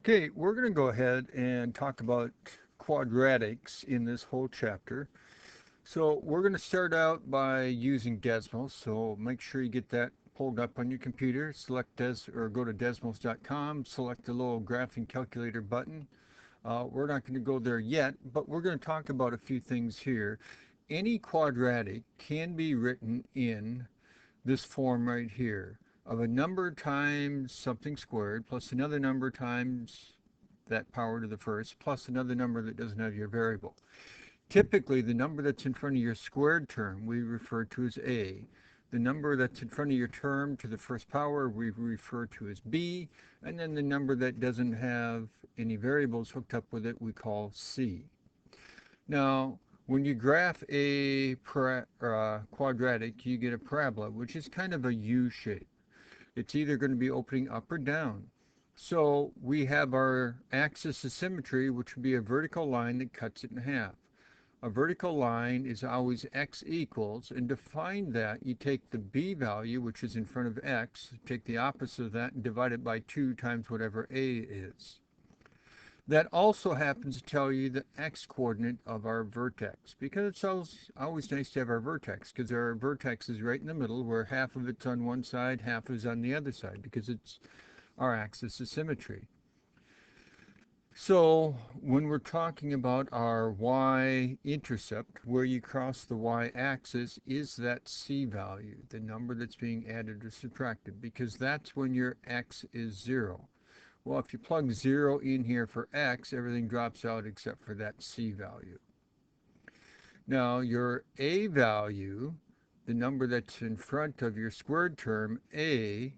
Okay, we're going to go ahead and talk about quadratics in this whole chapter. So we're going to start out by using Desmos. So make sure you get that pulled up on your computer. Select or go to desmos.com, select the little graphing calculator button. We're not going to go there yet, but we're going to talk about a few things here. Any quadratic can be written in this form right here of a number times something squared plus another number times that power to the first plus another number that doesn't have your variable. Typically, the number that's in front of your squared term we refer to as a. The number that's in front of your term to the first power we refer to as b, and then the number that doesn't have any variables hooked up with it we call c. Now, when you graph a quadratic, you get a parabola, which is kind of a U shape. It's either going to be opening up or down. So we have our axis of symmetry, which would be a vertical line that cuts it in half. A vertical line is always x equals, and to find that, you take the b value, which is in front of x, take the opposite of that, and divide it by 2 times whatever a is. That also happens to tell you the x-coordinate of our vertex, because it's always nice to have our vertex, because our vertex is right in the middle, where half of it's on one side, half is on the other side, because it's our axis of symmetry. So when we're talking about our y-intercept, where you cross the y-axis, is that c value, the number that's being added or subtracted, because that's when your x is 0. Well, if you plug 0 in here for x, everything drops out except for that c value. Now, your a value, the number that's in front of your squared term, a,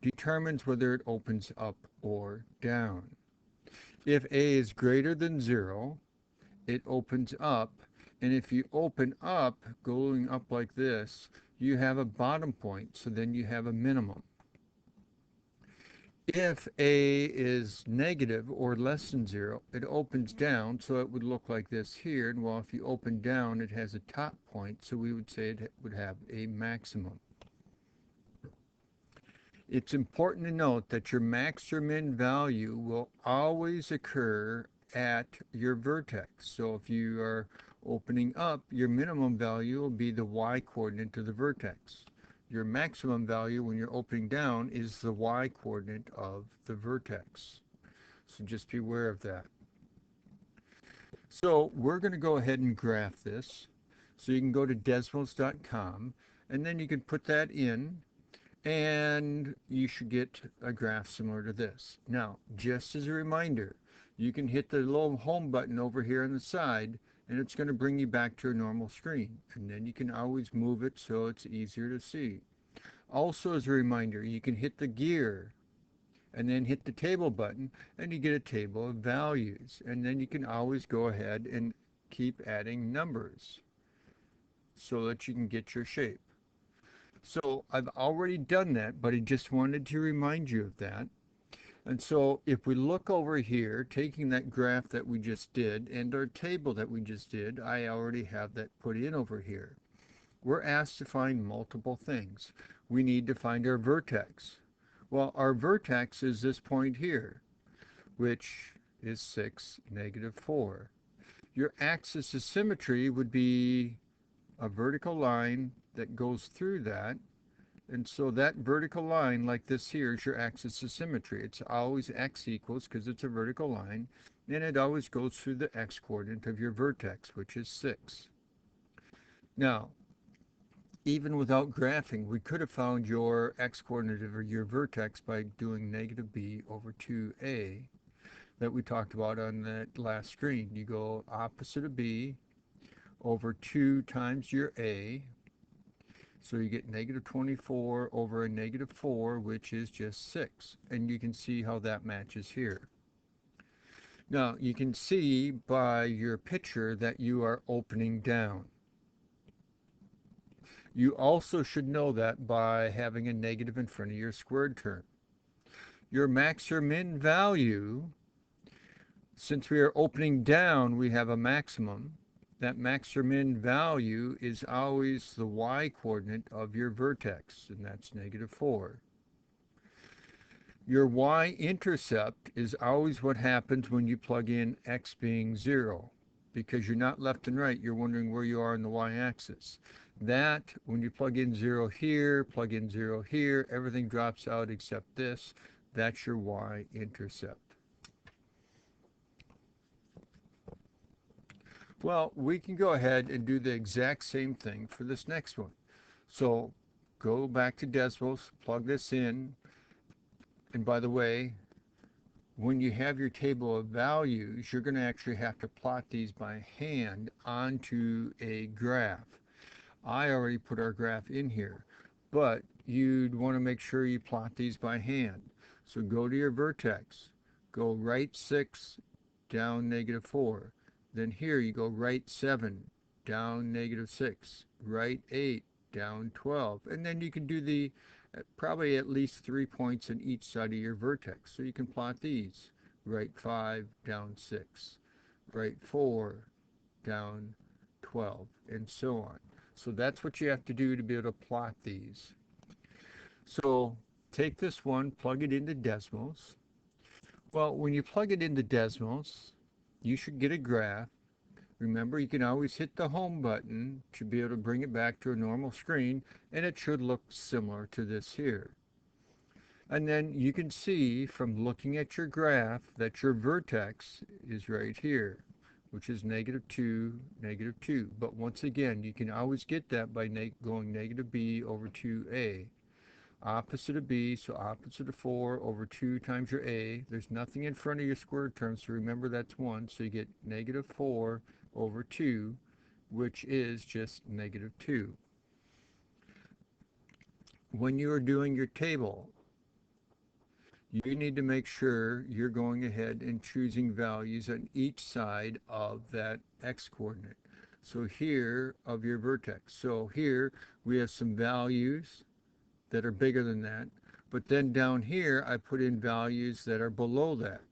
determines whether it opens up or down. If a is greater than 0, it opens up. And if you open up, going up like this, you have a bottom point, so then you have a minimum. If a is negative or less than 0, it opens down, so it would look like this here. And well, if you open down, it has a top point, so we would say it would have a maximum. It's important to note that your max or min value will always occur at your vertex. So if you are opening up, your minimum value will be the y-coordinate of the vertex. Your maximum value when you're opening down is the y-coordinate of the vertex. So just be aware of that. So we're going to go ahead and graph this. So you can go to desmos.com, and then you can put that in, and you should get a graph similar to this. Now, just as a reminder, you can hit the little home button over here on the side, and it's going to bring you back to a normal screen. And then you can always move it so it's easier to see. Also, as a reminder, you can hit the gear and then hit the table button, and you get a table of values. And then you can always go ahead and keep adding numbers so that you can get your shape. So I've already done that, but I just wanted to remind you of that. And so if we look over here, taking that graph that we just did and our table that we just did, I already have that put in over here. We're asked to find multiple things. We need to find our vertex. Well, our vertex is this point here, which is 6, -4. Your axis of symmetry would be a vertical line that goes through that. And so that vertical line, like this here, is your axis of symmetry. It's always x equals, because it's a vertical line, and it always goes through the x-coordinate of your vertex, which is 6. Now, even without graphing, we could have found your x-coordinate of your vertex by doing -b over 2a that we talked about on that last screen. You go opposite of b over 2 times your a, so you get -24 over a -4, which is just 6. And you can see how that matches here. Now, you can see by your picture that you are opening down. You also should know that by having a negative in front of your squared term. Your max or min value, since we are opening down, we have a maximum. That max or min value is always the y-coordinate of your vertex, and that's -4. Your y-intercept is always what happens when you plug in x being 0, because you're not left and right, you're wondering where you are in the y-axis. That, when you plug in 0 here, plug in 0 here, everything drops out except this. That's your y-intercept. Well, we can go ahead and do the exact same thing for this next one. So go back to decimals, plug this in, and by the way, when you have your table of values, you're going to actually have to plot these by hand onto a graph. I already put our graph in here, but you'd want to make sure you plot these by hand. So go to your vertex, go right 6, down -4. Then here you go right 7, down -6, right 8, down 12. And then you can do the probably at least 3 points in each side of your vertex. So you can plot these. Right 5, down 6, right 4, down 12, and so on. So that's what you have to do to be able to plot these. So take this one, plug it into decimals. Well, when you plug it into decimals, you should get a graph. Remember, you can always hit the home button to be able to bring it back to a normal screen, and it should look similar to this here. And then you can see from looking at your graph that your vertex is right here, which is -2, -2. But once again, you can always get that by going -b over 2a. Opposite of b, so opposite of 4 over 2 times your a. There's nothing in front of your square term, so remember that's 1. So you get -4 over 2, which is just -2. When you are doing your table, you need to make sure you're going ahead and choosing values on each side of that x-coordinate. So here of your vertex. So here we have some values that are bigger than that. But then down here, I put in values that are below that.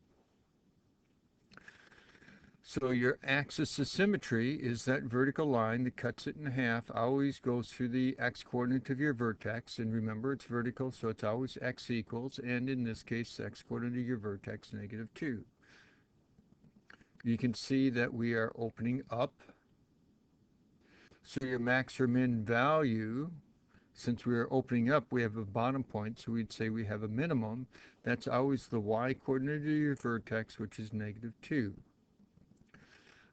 So your axis of symmetry is that vertical line that cuts it in half, always goes through the x-coordinate of your vertex. And remember, it's vertical, so it's always x equals, and in this case, the x-coordinate of your vertex, -2. You can see that we are opening up. So your max or min value, since we are opening up, we have a bottom point, so we'd say we have a minimum. That's always the y-coordinate of your vertex, which is -2.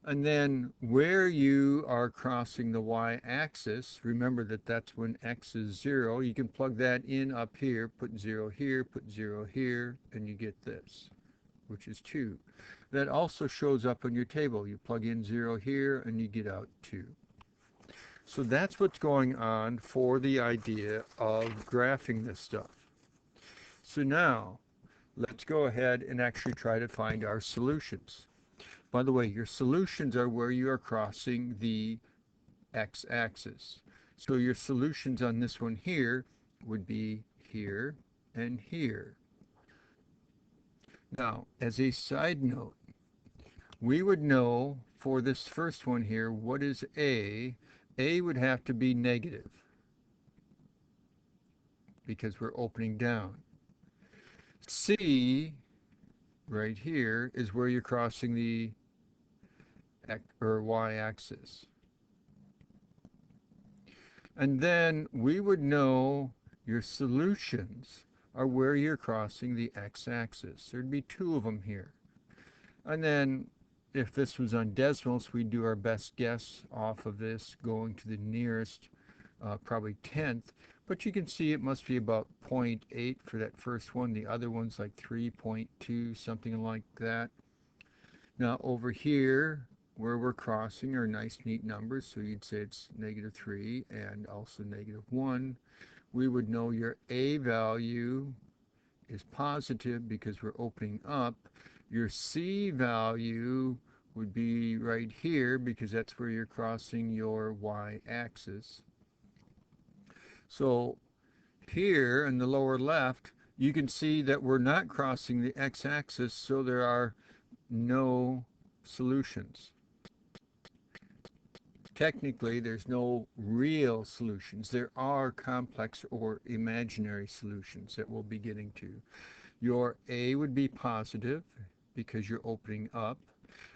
And then where you are crossing the y-axis, remember that that's when x is 0. You can plug that in up here, put 0 here, put 0 here, and you get this, which is 2. That also shows up on your table. You plug in 0 here, and you get out 2. So that's what's going on for the idea of graphing this stuff. So now, let's go ahead and actually try to find our solutions. By the way, your solutions are where you are crossing the x-axis. So your solutions on this one here would be here and here. Now, as a side note, we would know for this first one here, what is A? A would have to be negative because we're opening down. C, right here, is where you're crossing the x or y-axis. And then we would know your solutions are where you're crossing the x-axis. There'd be 2 of them here. And then if this was on decimals, we'd do our best guess off of this, going to the nearest, probably 10th. But you can see it must be about 0.8 for that first one. The other one's like 3.2, something like that. Now over here, where we're crossing are nice neat numbers, so you'd say it's -3 and also -1. We would know your A value is positive because we're opening up. Your C value would be right here because that's where you're crossing your y-axis. So here in the lower left, you can see that we're not crossing the x-axis, so there are no solutions. Technically, there's no real solutions. There are complex or imaginary solutions that we'll be getting to. Your A would be positive because you're opening up.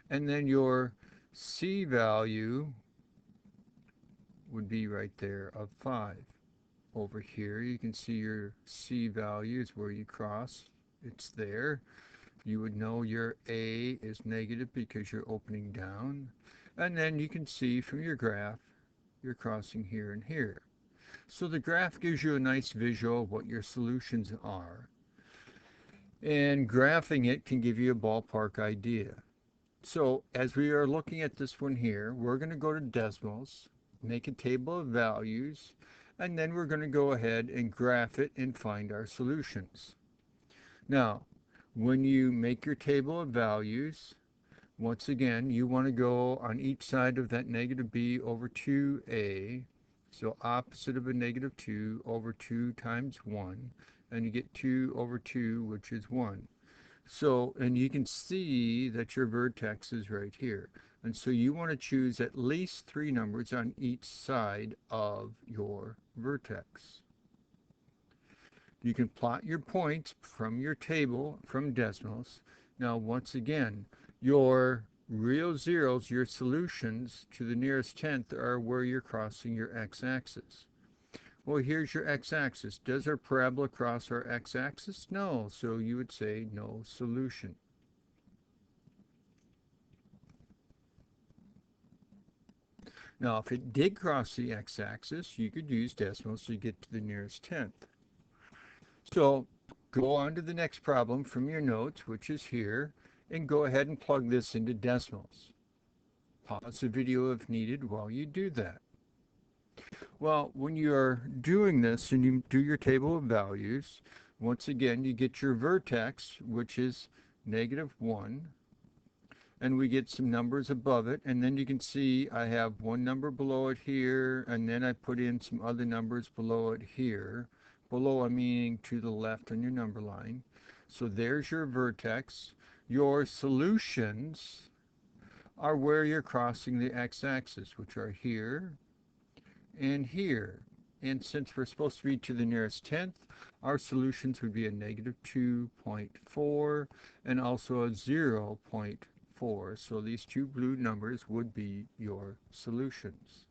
And then your C value would be right there of 5. Over here, you can see your C value is where you cross. It's there. You would know your A is negative because you're opening down. And then you can see from your graph, you're crossing here and here. So the graph gives you a nice visual of what your solutions are. And graphing it can give you a ballpark idea. So as we are looking at this one here, we're going to go to decimals, make a table of values, and then we're going to go ahead and graph it and find our solutions. Now, when you make your table of values, once again, you want to go on each side of that negative b over 2a, so opposite of a negative 2 over 2 times 1, and you get 2 over 2, which is 1. So, and you can see that your vertex is right here. And so you want to choose at least 3 numbers on each side of your vertex. You can plot your points from your table from decimals. Now, once again, your real zeros, your solutions to the nearest tenth are where you're crossing your x-axis. Well, here's your x-axis. Does our parabola cross our x-axis? No, so you would say no solution. Now, if it did cross the x-axis, you could use decimals to get to the nearest tenth. So go on to the next problem from your notes, which is here, and go ahead and plug this into decimals. Pause the video if needed while you do that. Well, when you're doing this and you do your table of values, once again, you get your vertex, which is -1, and we get some numbers above it, and then you can see I have one number below it here, and then I put in some other numbers below it here. Below, I'm meaning to the left on your number line. So there's your vertex. Your solutions are where you're crossing the x-axis, which are here and here. And since we're supposed to be to the nearest tenth, our solutions would be a -2.4 and also a 0.4. So these two blue numbers would be your solutions.